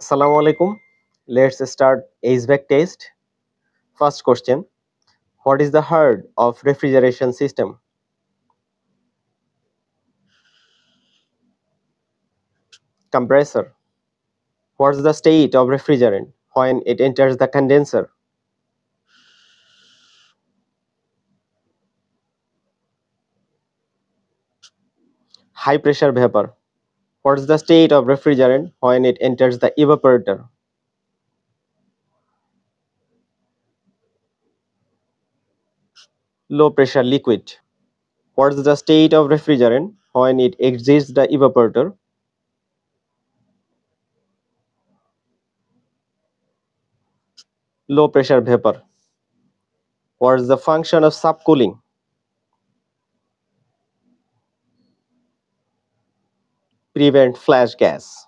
Assalamu alaikum. Let's start HVAC test. First question. What is the heart of refrigeration system? Compressor. What's the state of refrigerant when it enters the condenser? High pressure vapor. What's the state of refrigerant when it enters the evaporator? Low pressure liquid. What's the state of refrigerant when it exits the evaporator? Low pressure vapor. What's the function of subcooling? Prevent flash gas.